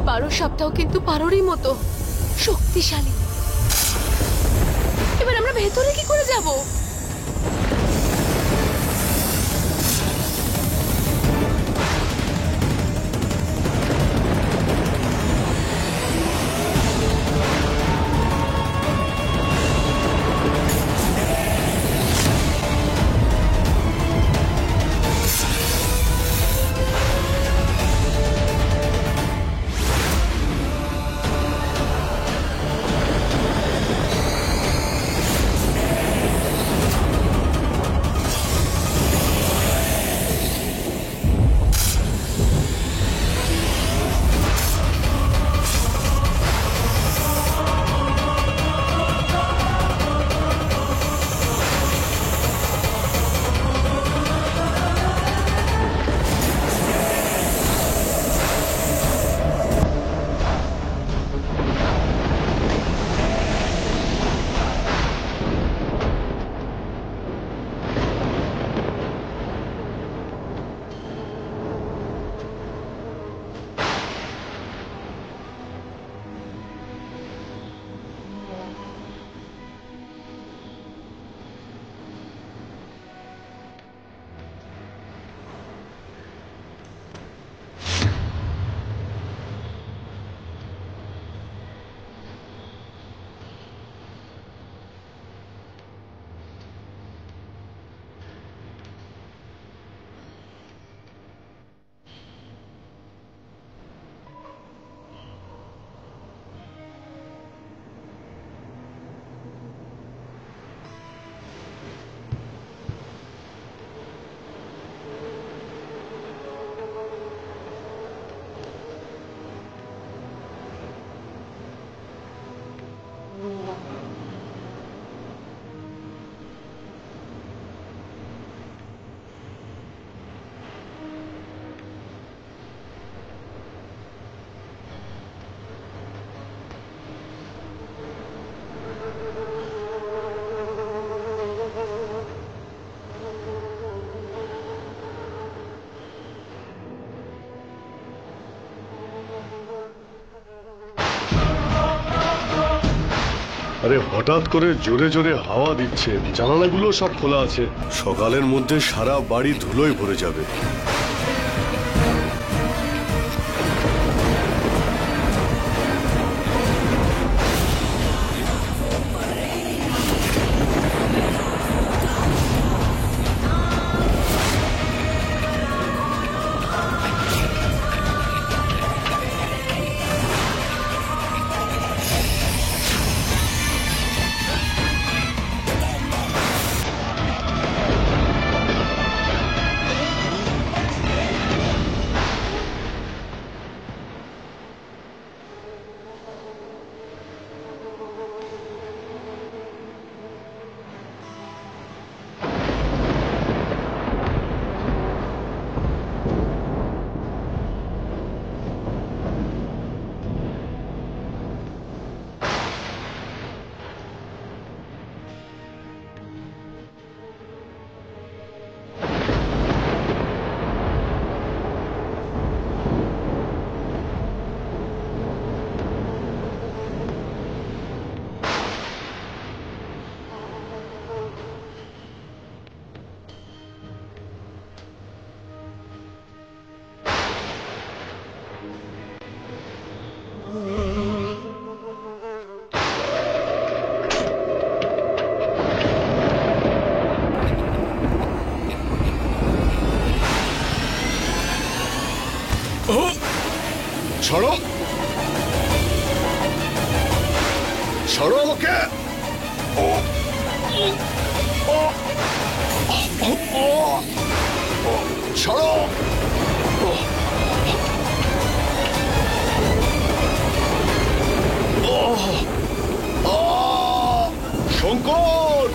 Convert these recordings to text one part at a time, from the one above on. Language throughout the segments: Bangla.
12 সপ্তাহ কিন্তু পারোরই মতো শক্তিশালী। এবার আমরা ভেতরে কি করে যাব? আরে হঠাৎ করে জোরে জোরে হাওয়া দিচ্ছে, জানালাগুলো সব খোলা আছে। সকালের মধ্যে সারা বাড়ি ধুলোয় ভরে যাবে। ছাড়ো, ছাড়ো আমাকে। ছাড়ো। শঙ্কর,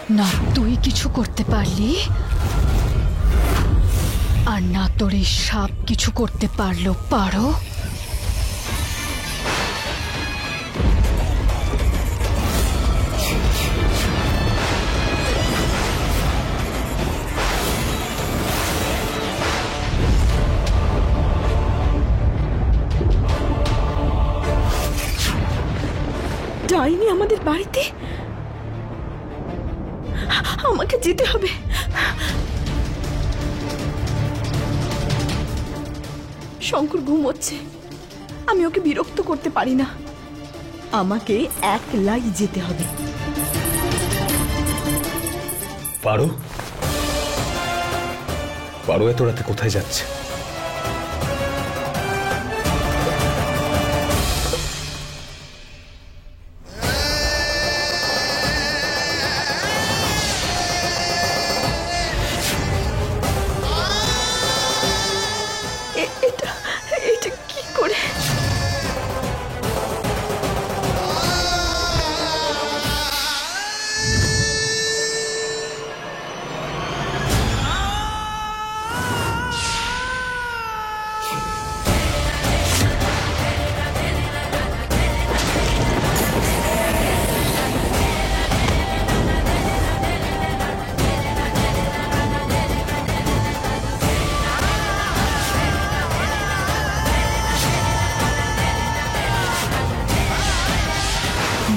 না তুই কিছু করতে পারলি, আর না তোর এই সাপ কিছু করতে পারলো। পারো? ডাইনি আমাদের বাড়িতে, আমাকে যেতে হবে। শঙ্কর ঘুমোচ্ছে, আমি ওকে বিরক্ত করতে পারি না, আমাকে একলাই যেতে হবে। পারো? পারো এত রাতে কোথায় যাচ্ছে? এটা এটা কি করে?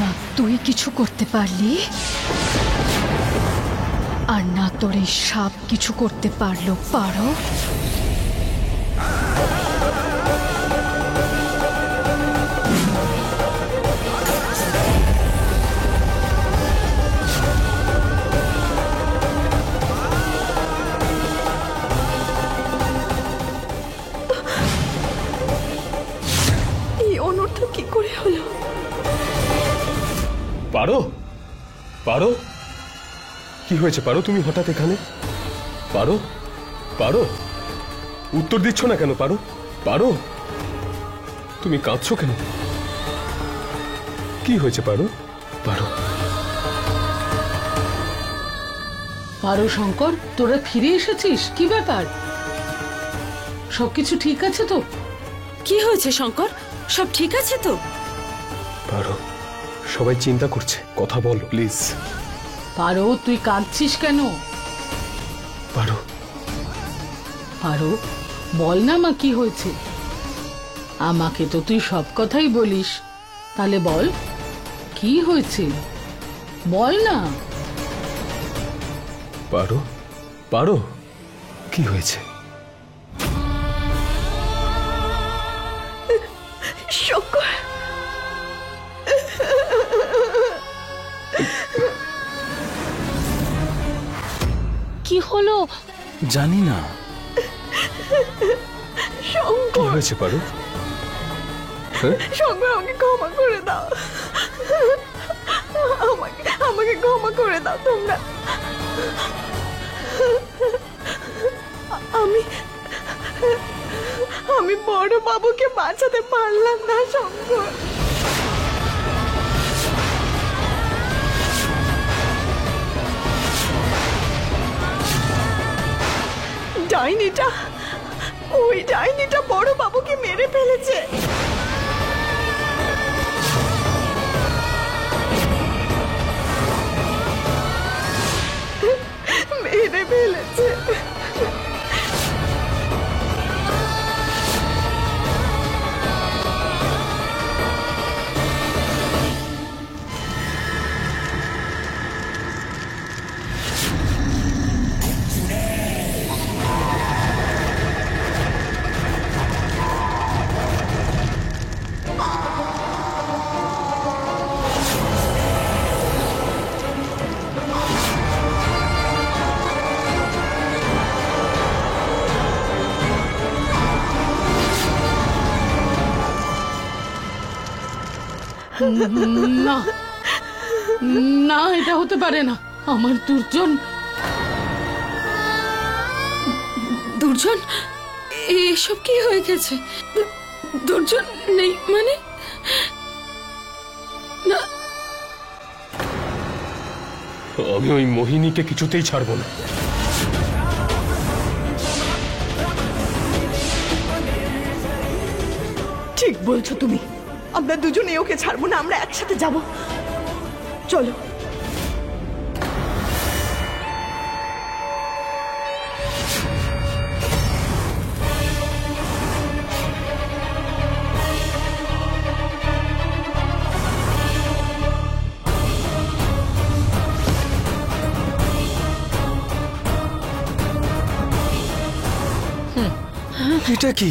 না তুই কিছু করতে পারলি, আর না তোর এই সাপ কিছু করতে পারলো। পারো? এই অনর্থ কি করে হলো? পারো? পারো? কি হয়েছে পারো, তুমি হঠাৎ এখানে? পারো? পারো? উত্তর দিচ্ছ না কেন? পারো? পারো? তুমি কাঁদছো কেন? কি হয়েছে পারো? পারো? পারো শঙ্কর, তোরা ফিরে এসেছিস? কি ব্যাপার? সবকিছু ঠিক আছে তো? কি হয়েছে শঙ্কর? সব ঠিক আছে তো? পারো, সবাই চিন্তা করছে, কথা বল প্লিজ। পারো, তুই কাঁদছিস কেন? পারো? পারো, বল না মা, কি হয়েছে? আমাকে তো তুই সব কথাই বলিস, তাহলে বল কি হয়েছে, বল না। পারো? পারো? কি হয়েছে? শঙ্কর, কি হলো? জানি না। কি শঙ্কর, হয়েছে পারো? হ্যাঁ? শঙ্কর আমাকে ক্ষমা করে দাও, আমাকে আমাকে ক্ষমা করে দাও তোমরা। আমি আমি বড় বাবুকে বাঁচাতে পারলাম না শঙ্কর। ডাইনিটা, ওই ডাইনিটা বড় বাবুকে মেরে ফেলেছে। মেরে ফেলেছে। না না, এটা হতে পারে না। আমার দুর্জন, দুর্জন, এসব কি হয়ে গেছে? দুর্জন নেই মানে? না আমি ওই মোহিনীকে কিছুতেই ছাড়বো না। ঠিক বলছো তুমি, আমরা দুজনে ওকে ছাড়বো না, আমরা একসাথে যাব। চলো। এটা কি?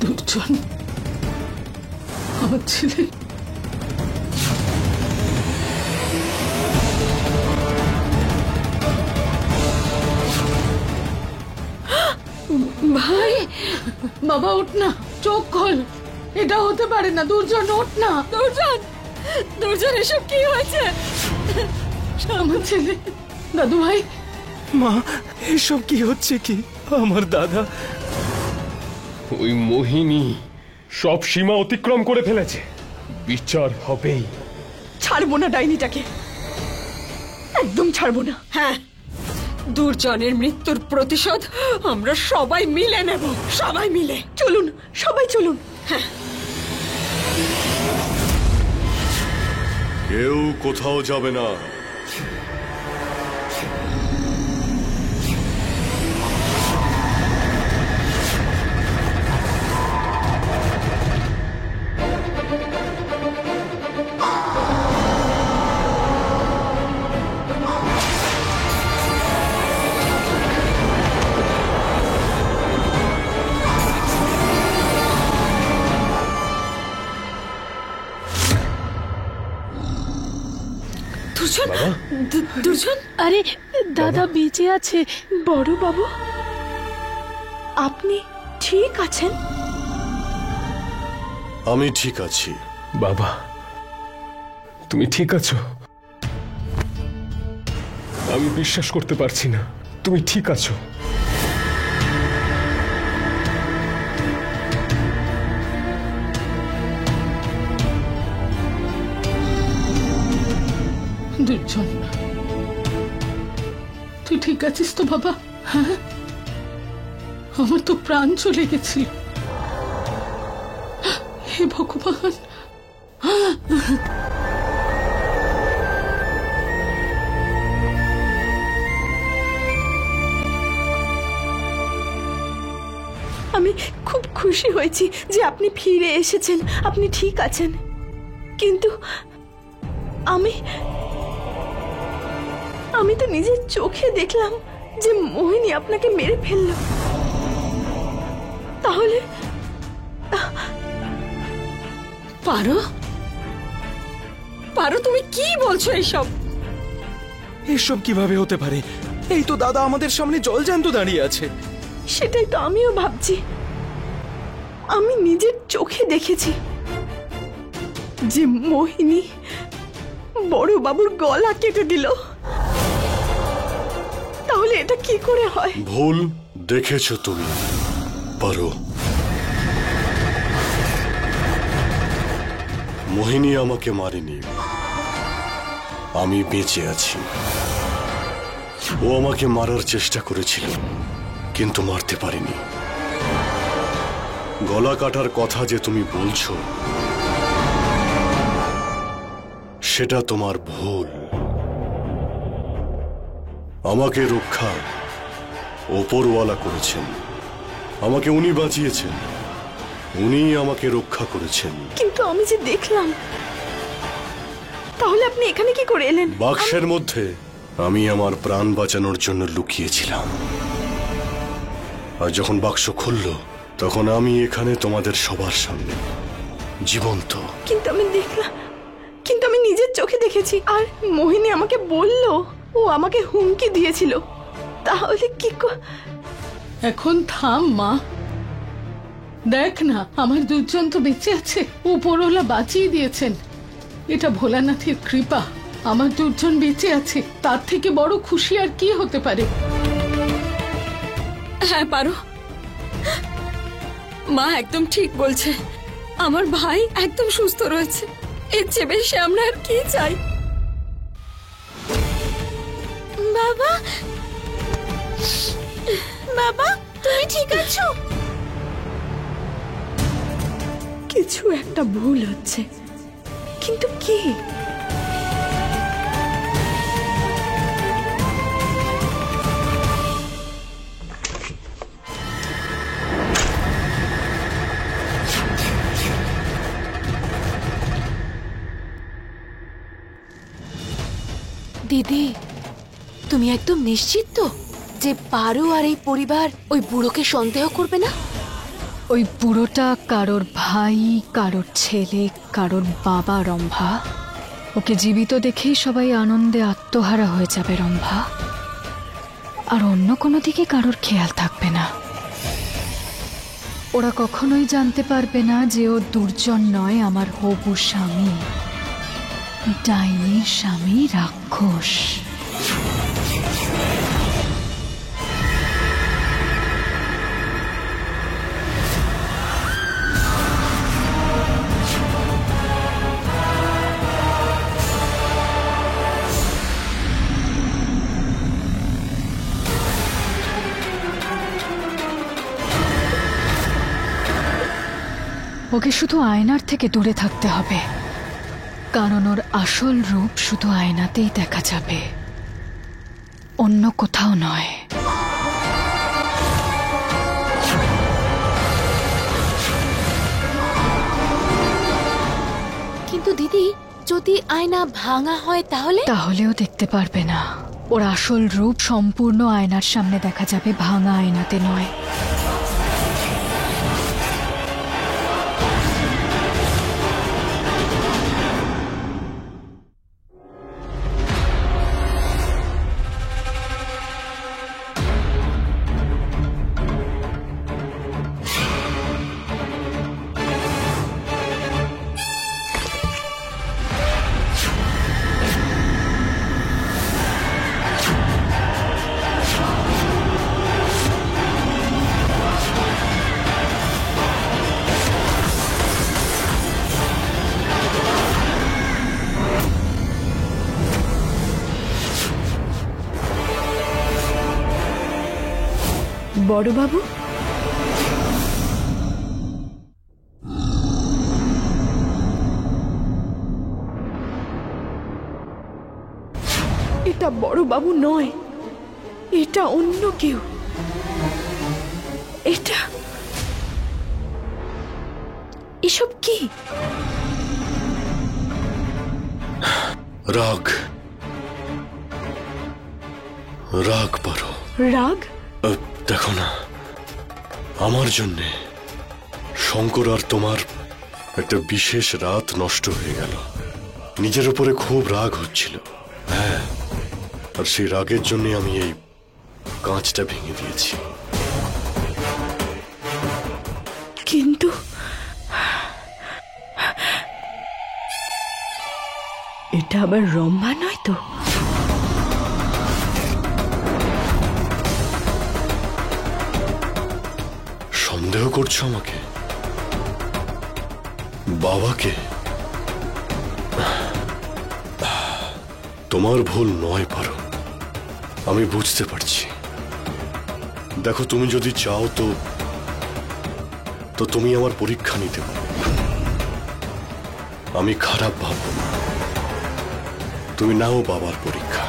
দুর্জন, আমার ছেলে। ভাই, বাবা ওঠ না, চোখ খোল। এটা হতে পারে না। দুর্জন ওঠ না। দুর্জন, দুর্জন, এসব কি হয়েছে? আমার ছেলে। দাদু ভাই। মা, এসব কি হচ্ছে? কি আমার দাদা? ওই মোহিনী সব সীমা অতিক্রম করে ফেলেছে, বিচার হবেই। ছাড়বো না ডাইনিটাকে, একদম ছাড়বো না। হ্যাঁ, দুর্জনের মৃত্যুর প্রতিশোধ আমরা সবাই মিলে নেব, সবাই মিলে। চলুন, সবাই চলুন। হ্যাঁ, কেউ কোথাও যাবে না। দুর্জন, দুর্জন। আরে দাদা বেঁচে আছে। বড় বাবু, আপনি ঠিক আছেন? আমি ঠিক আছি। বাবা, তুমি ঠিক আছো? আমি বিশ্বাস করতে পারছি না তুমি ঠিক আছো। দুর্জন, তুই ঠিক আছিস তো বাবা? হ্যাঁ, আমার তো প্রাণ চলে গেছিল। হে ভগবান। আমি খুব খুশি হয়েছি যে আপনি ফিরে এসেছেন, আপনি ঠিক আছেন। কিন্তু আমি তো নিজের চোখে দেখলাম যে মোহিনী আপনাকে মেরে ফেলল। তাহলে পারো, পারো, তুমি কি বলছো এইসব? এসব কিভাবে হতে পারে? এই তো দাদা আমাদের সামনে জলজ্যান্ত দাঁড়িয়ে আছে। সেটাই তো আমিও ভাবছি। আমি নিজের চোখে দেখেছি যে মোহিনী বড় বাবুর গলা কেটে দিল। তাহলে এটা কি করে হয়? ভুল দেখেছো তুমি, পারো। মোহিনী আমাকে মারেনি, আমি বেঁচে আছি। ও আমাকে মারার চেষ্টা করেছিল, কিন্তু মারতে পারিনি। গলা কাটার কথা যে তুমি বলছো, সেটা তোমার ভুল। আমাকে রক্ষা ওপরওয়ালা করেছেন, আমাকে উনি বাঁচিয়েছেন, উনি আমাকে রক্ষা করেছেন। কিন্তু আমি যে দেখলাম। তাহলে আপনি এখানে কি করে এলেন? বাক্সের মধ্যে আমি আমার প্রাণ বাঁচানোর জন্য লুকিয়েছিলাম। আর যখন বাক্স খুললো তখন আমি এখানে তোমাদের সবার সামনে জীবন্ত। কিন্তু আমি দেখলাম, কিন্তু আমি নিজের চোখে দেখেছি। আর মোহিনী আমাকে বলল, ও আমাকে হুমকি দিয়েছিল। তাহলে কি এখন থাম মা। দেখ না, আমার দুজন তো বেঁচে আছে, উপরওয়ালা বাঁচিয়ে দিয়েছেন। এটা ভোলানাথের কৃপা। আমার দুজন বেঁচে আছে, তার থেকে বড় খুশি আর কি হতে পারে? হ্যাঁ পারো, মা একদম ঠিক বলছে। আমার ভাই একদম সুস্থ রয়েছে, এর চেয়ে বেশি আমরা আর কি চাই? বাবা, বাবা তুমি ঠিক আছো? কিছু একটা ভুল হচ্ছে, কিন্তু কি? দিদি, তুমি একদম নিশ্চিত তো যে পারো আর এই পরিবার ওই বুড়োকে সন্দেহ করবে না? ওই বুড়োটা কারোর ভাই, কারোর ছেলে, কারোর বাবা রম্ভা। ওকে জীবিত দেখেই সবাই আনন্দে আত্মহারা হয়ে যাবে রম্ভা, আর অন্য কোনো দিকে কারোর খেয়াল থাকবে না। ওরা কখনোই জানতে পারবে না যে ও দুর্জন নয়, আমার হবু স্বামী, ডাইনির স্বামী, রাক্ষস। ওকে শুধু আয়নার থেকে দূরে থাকতে হবে, কারণ ওর আসল রূপ শুধু আয়নাতেই দেখা যাবে, অন্য কোথাও নয়। কিন্তু দিদি, যদি আয়না ভাঙা হয় তাহলেও দেখতে পারবে না। ওর আসল রূপ সম্পূর্ণ আয়নার সামনে দেখা যাবে, ভাঙা আয়নাতে নয়। বড়বাবু, এটা বড়বাবু নয়, এটা অন্য কেউ। এটা এসব কি? রাগ, রাগ পারো। রাগ? দেখো না, আমার জন্যে শঙ্কর আর তোমার একটা বিশেষ রাত নষ্ট হয়ে গেল। নিজের উপরে খুব রাগ হচ্ছিল। হ্যাঁ, আর সেই রাগের জন্য আমি এই কাঁচটা ভেঙে দিয়েছি। কিন্তু এটা আবার রম্ভা নয় তো? সন্দেহ করছো আমাকে? বাবাকে? তোমার ভুল নয় পারো, আমি বুঝতে পারছি। দেখো, তুমি যদি চাও তো তুমি আমার পরীক্ষা নিতে পারো। আমি খারাপ ভাববো না, তুমি নাও বাবার পরীক্ষা।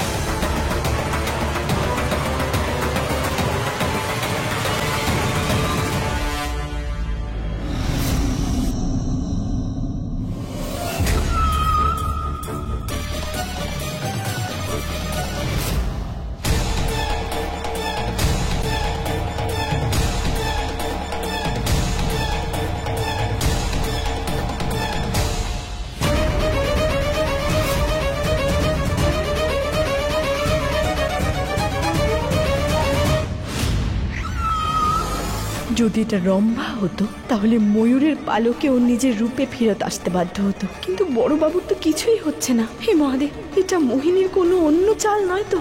যদি এটা রম্ভা হতো তাহলে ময়ূরের পালকে ও নিজের রূপে ফেরত আসতে বাধ্য হতো, কিন্তু বড়বাবুর তো কিছুই হচ্ছে না। হে মহাদেব, এটা মোহিনীর কোনো অন্য চাল নয় তো?